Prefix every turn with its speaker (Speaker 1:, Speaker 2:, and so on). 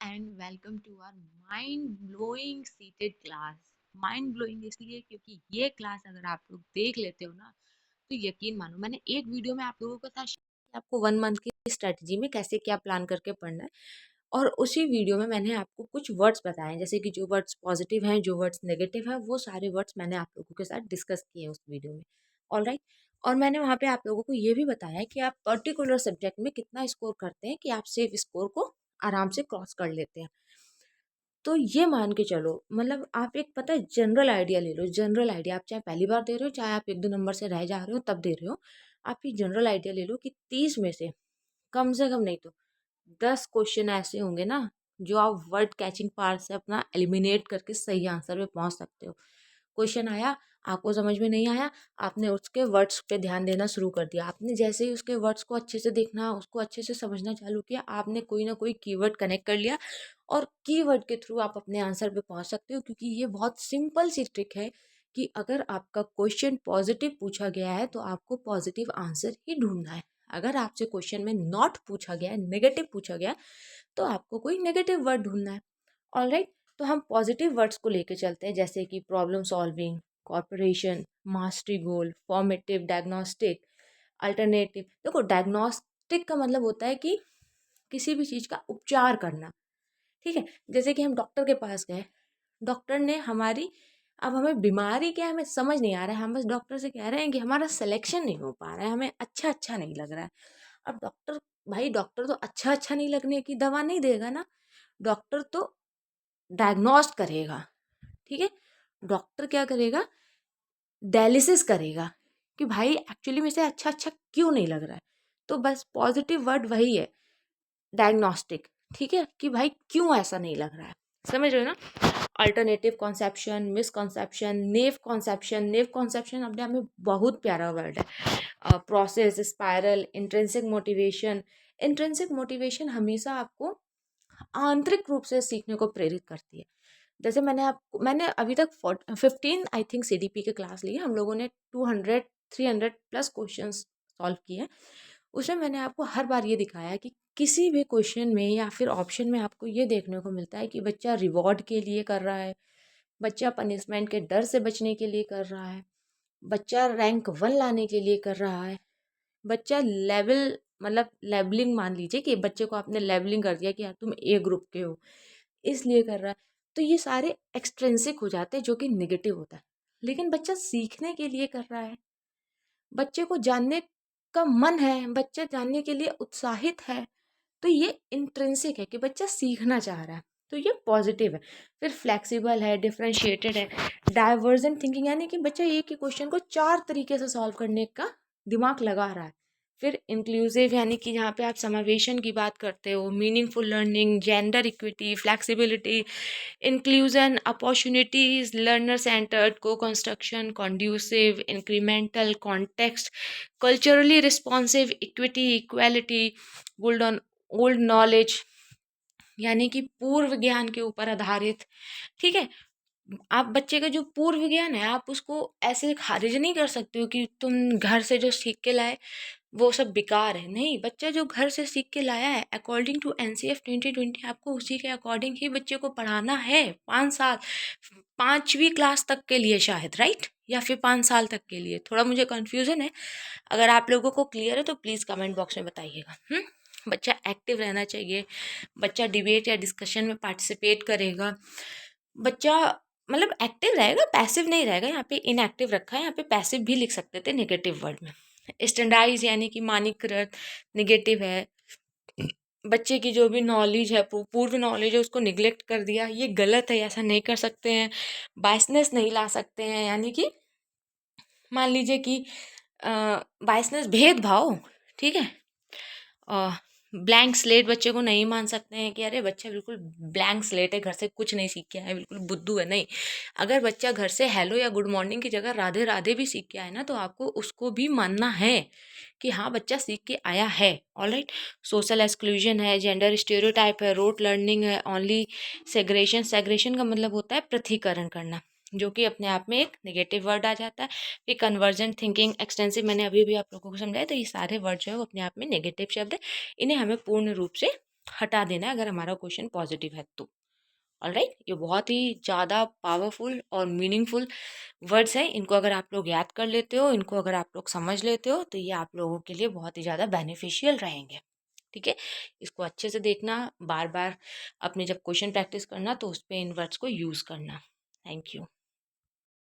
Speaker 1: And welcome to our mind blowing seated class. Mind blowing इसलिए क्योंकि ये class अगर आप लोग देख लेते हो ना, तो यकीन मानो मैंने एक वीडियो में आप लोगों को था कि आपको 1 मंथ की स्ट्रेटजी में कैसे क्या प्लान करके पढ़ना है। और उसी वीडियो में मैंने आपको कुछ वर्ड्स बताए हैं, जैसे कि जो वर्ड्स पॉजिटिव हैं, जो वर्ड्स नेगेटिव हैं, वो सारे वर्ड्स मैंने आप लोगों के साथ डिस्कस किए हैं उस वीडियो में। All right. और मैंने वहाँ पे आप लोगों को ये भी बताया है कि आप पर्टिकुलर सब्जेक्ट में कितना स्कोर करते हैं कि आप सेफ स्कोर को आराम से क्रॉस कर लेते हैं। तो ये मान के चलो, मतलब आप एक पता है जनरल आइडिया ले लो। जनरल आइडिया आप चाहे पहली बार दे रहे हो, चाहे आप 1-2 नंबर से रह जा रहे हो तब दे रहे हो। आप ये जनरल आइडिया ले लो कि 30 में से कम नहीं तो 10 क्वेश्चन ऐसे होंगे ना, जो आप वर्ड कैचिंग पार्ट से अपना एलिमिनेट करके सही आंसर पे पहुंच सकते हो। क्वेश्चन आया, आपको समझ में नहीं आया, आपने उसके वर्ड्स पे ध्यान देना शुरू कर दिया। आपने जैसे ही उसके वर्ड्स को अच्छे से देखना, उसको अच्छे से समझना चालू किया, आपने कोई ना कोई कीवर्ड कनेक्ट कर लिया और कीवर्ड के थ्रू आप अपने आंसर पे पहुंच सकते हो। क्योंकि ये बहुत सिंपल सी ट्रिक है कि अगर आपका क्वेश्चन पॉजिटिव पूछा गया है तो आपको पॉजिटिव आंसर ही ढूंढना है। अगर आपसे क्वेश्चन में नॉट पूछा गया है, नेगेटिव पूछा गया है, तो आपको कोई नेगेटिव वर्ड ढूंढना है। ऑलराइट। तो हम पॉजिटिव वर्ड्स को लेके चलते हैं, जैसे कि प्रॉब्लम सॉल्विंग, कॉर्पोरेशन, मास्टरी गोल, फॉर्मेटिव, डायग्नोस्टिक, अल्टरनेटिव। देखो, डायग्नोस्टिक का मतलब होता है कि किसी भी चीज़ का उपचार करना। ठीक है। जैसे कि हम डॉक्टर के पास गए, डॉक्टर ने हमारी, अब हमें बीमारी क्या है हमें समझ नहीं आ रहा है, हम बस डॉक्टर से कह रहे हैं कि हमारा सिलेक्शन नहीं हो पा रहा है, हमें अच्छा अच्छा नहीं लग रहा है। अब डॉक्टर, भाई डॉक्टर तो अच्छा अच्छा नहीं लगने की दवा नहीं देगा ना। डॉक्टर तो डायग्नोस्ट करेगा। ठीक है। डॉक्टर क्या करेगा, डायलिसिस करेगा कि भाई एक्चुअली में से अच्छा अच्छा क्यों नहीं लग रहा है। तो बस पॉजिटिव वर्ड वही है, डायग्नोस्टिक। ठीक है, कि भाई क्यों ऐसा नहीं लग रहा है। समझ रहे हो ना। अल्टरनेटिव कॉन्सेप्शन, मिसकॉन्सेप्शन, नेव कॉन्सेप्शन। नेव कॉन्सेप्शन अपने आप में बहुत प्यारा वर्ड है। Process, spiral, intrinsic motivation. Intrinsic motivation हमेशा आपको आंतरिक रूप से सीखने को प्रेरित करती है। जैसे मैंने अभी तक 15 आई थिंक सीडीपी के क्लास ली है। हम लोगों ने 200 300 प्लस क्वेश्चन सॉल्व किए हैं। उसमें मैंने आपको हर बार ये दिखाया है कि किसी भी क्वेश्चन में या फिर ऑप्शन में आपको ये देखने को मिलता है कि बच्चा रिवॉर्ड के लिए कर रहा है, बच्चा पनिशमेंट के डर से बचने के लिए कर रहा है, बच्चा रैंक 1 लाने के लिए कर रहा है, बच्चा लेवल, मतलब लेबलिंग, मान लीजिए कि बच्चे को आपने लेबलिंग कर दिया कि यार तुम ए ग्रुप के हो, इसलिए कर रहा है। तो ये सारे एक्सट्रिंसिक हो जाते हैं, जो कि नेगेटिव होता है। लेकिन बच्चा सीखने के लिए कर रहा है, बच्चे को जानने का मन है, बच्चा जानने के लिए उत्साहित है, तो ये इंट्रिंसिक है कि बच्चा सीखना चाह रहा है। तो ये पॉजिटिव है। फिर फ्लेक्सिबल है, डिफरेंशिएटेड है, डाइवर्जेंट थिंकिंग, यानी कि बच्चा एक ही क्वेश्चन को 4 तरीके से सॉल्व करने का दिमाग लगा रहा है। फिर इंक्लूसिव, यानी कि जहाँ पे आप समावेशन की बात करते हो, meaningful learning, gender equity, flexibility, inclusion, opportunities, learner centred, co construction, conducive, incremental, context, culturally responsive, equity, equality, old on old knowledge, यानी कि पूर्व ज्ञान के ऊपर आधारित। ठीक है। आप बच्चे का जो पूर्व ज्ञान है, आप उसको ऐसे खारिज नहीं कर सकते हो कि तुम घर से जो सीख के लाए वो सब बेकार है। नहीं, बच्चा जो घर से सीख के लाया है अकॉर्डिंग टू एनसीएफ 2020, आपको उसी के अकॉर्डिंग ही बच्चे को पढ़ाना है। 5 साल, 5वीं क्लास तक के लिए शायद, राइट, या फिर 5 साल तक के लिए। थोड़ा मुझे कन्फ्यूजन है। अगर आप लोगों को क्लियर है तो प्लीज़ कमेंट बॉक्स में बताइएगा। बच्चा एक्टिव रहना चाहिए, बच्चा डिबेट या डिस्कशन में पार्टिसिपेट करेगा, बच्चा मतलब एक्टिव रहेगा, पैसिव नहीं रहेगा। यहाँ पे इनएक्टिव रखा है, यहाँ पे पैसिव भी लिख सकते थे नेगेटिव वर्ड में। स्टैंडर्डाइज, यानी कि मानकीकृत, नेगेटिव है। बच्चे की जो भी नॉलेज है, पूर्व नॉलेज है, उसको निगलेक्ट कर दिया, ये गलत है, ऐसा नहीं कर सकते हैं। बायसनेस नहीं ला सकते हैं, यानी कि मान लीजिए कि बायसनेस भेदभाव। ठीक है। ब्लैंक स्लेट बच्चे को नहीं मान सकते हैं कि अरे बच्चा बिल्कुल ब्लैंक स्लेट है, घर से कुछ नहीं सीख के आया है, बिल्कुल बुद्धू है। नहीं, अगर बच्चा घर से हेलो या गुड मॉर्निंग की जगह राधे राधे भी सीख के आया ना, तो आपको उसको भी मानना है कि हाँ बच्चा सीख के आया है। ऑलराइट। सोशल एक्सक्लूजन है, जेंडर स्टेरियोटाइप है, रोट लर्निंग है, ओनली सेग्रेशन। सेग्रेशन का मतलब होता है पृथकीकरण करना, जो कि अपने आप में एक नेगेटिव वर्ड आ जाता है। फिर कन्वर्जेंट थिंकिंग, एक्सटेंसिव, मैंने अभी भी आप लोगों को समझाया। तो ये सारे वर्ड जो है वो अपने आप में नेगेटिव शब्द है, इन्हें हमें पूर्ण रूप से हटा देना है अगर हमारा क्वेश्चन पॉजिटिव है तो। ऑलराइट, ये बहुत ही ज़्यादा पावरफुल और मीनिंगफुल वर्ड्स हैं। इनको अगर आप लोग याद कर लेते हो, इनको अगर आप लोग समझ लेते हो, तो ये आप लोगों के लिए बहुत ही ज़्यादा बेनिफिशियल रहेंगे। ठीक है, इसको अच्छे से देखना, बार बार अपने जब क्वेश्चन प्रैक्टिस करना तो उस पर इन वर्ड्स को यूज़ करना। Thank you.